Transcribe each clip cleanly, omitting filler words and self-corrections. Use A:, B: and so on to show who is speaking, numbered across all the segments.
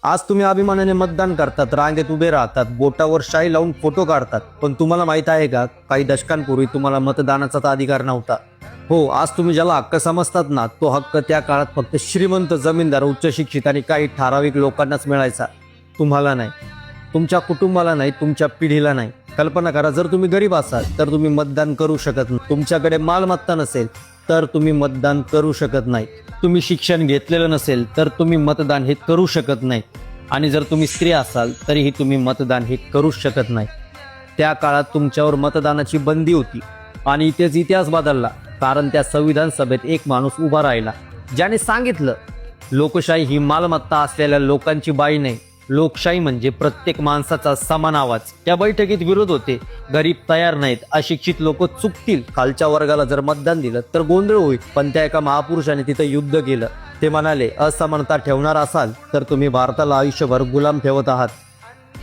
A: आज तुम्ही अभिमानाने मतदान करतात, रांगेत उभे राहतात, बोटावर शाई लावून फोटो काढतात, पण तुम्हाला माहित आहे का, काही दशकांपूर्वी तुम्हाला मतदानाचा अधिकार नव्हता. हो, आज तुम्ही ज्याला हक्क समजतात ना, तो हक्क त्या काळात फक्त श्रीमंत, जमीनदार, उच्च शिक्षित आणि काही ठराविक लोकांनाच मिळायचा. तुम्हाला नाही, तुमच्या कुटुंबाला नाही, तुमच्या पिढीला नाही. कल्पना करा, जर तुम्ही गरीब असाल तर तुम्ही मतदान करू शकत नाही. तुमच्याकडे मालमत्ता नसेल तर तुम्ही मतदान करू शकत नाही. तुम्ही शिक्षण घेतलेलं नसेल तर तुम्ही मतदान हे करू शकत नाही. आणि जर तुम्ही स्त्री असाल तरीही तुम्ही मतदान हे करू शकत नाही. त्या काळात तुमच्यावर मतदानाची बंदी होती आणि इथेच इतिहास बदलला. कारण त्या संविधान सभेत एक माणूस उभा राहिला, ज्याने सांगितलं, लोकशाही ही मालमत्ता असलेल्या लोकांची बाई नाही, लोकशाही म्हणजे प्रत्येक माणसाचा समान आवाज. त्या बैठकीत विरोध होते. गरीब तयार नाहीत, अशिक्षित लोक चुकतील, खालच्या वर्गाला जर मतदान दिलं तर गोंधळ होईल. पण त्या एका महापुरुषाने तिथं युद्ध केलं. ते म्हणाले, असमानता ठेवणार असाल तर तुम्ही भारताला आयुष्यभर गुलाम ठेवत आहात.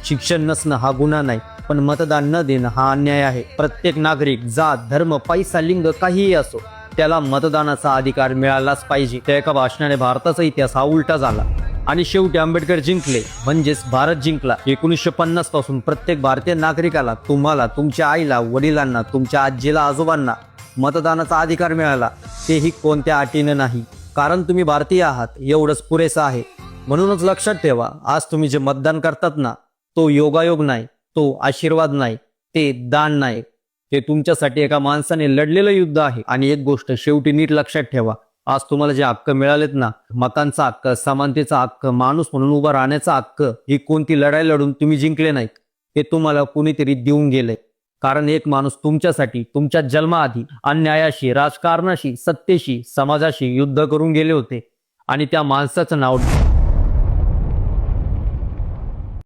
A: शिक्षण नसणं हा गुन्हा नाही, पण मतदान न देणं हा अन्याय आहे. प्रत्येक नागरिक, जात, धर्म, पैसा, लिंग काहीही असो, त्याला मतदानाचा अधिकार मिळालाच पाहिजे. त्या एका भाषणाने भारताचा इतिहास हा उलटा झाला आणि शेवटी आंबेडकर जिंकले, म्हणजेच भारत जिंकला. 1950 पासून प्रत्येक भारतीय नागरिकाला, तुम्हाला, तुमच्या आईला, वडिलांना, तुमच्या आजीला, आजोबांना मतदानाचा अधिकार मिळाला. तेही कोणत्या अटीनं नाही, कारण तुम्ही भारतीय आहात एवढंच पुरेसं आहे. म्हणूनच लक्षात ठेवा, आज तुम्ही जे मतदान करतात ना, तो योगायोग नाही, तो आशीर्वाद नाही, ते दान नाही, ते तुमच्यासाठी एका माणसाने लढलेलं युद्ध आहे. आणि एक गोष्ट शेवटी नीट लक्षात ठेवा, आज तुम्हाला जे हक्क मिळालेत ना, मतांचा हक्क, समानतेचा हक्क, माणूस म्हणून उभा राहण्याचा हक्क, ही कोणती लढाई लढून तुम्ही जिंकले नाहीत, हे तुम्हाला कुणीतरी देऊन गेलंय. कारण एक माणूस तुमच्यासाठी तुमच्या जन्माआधी अन्यायाशी, राजकारणाशी, सत्तेशी, समाजाशी युद्ध करून गेले होते आणि त्या माणसाचं नाव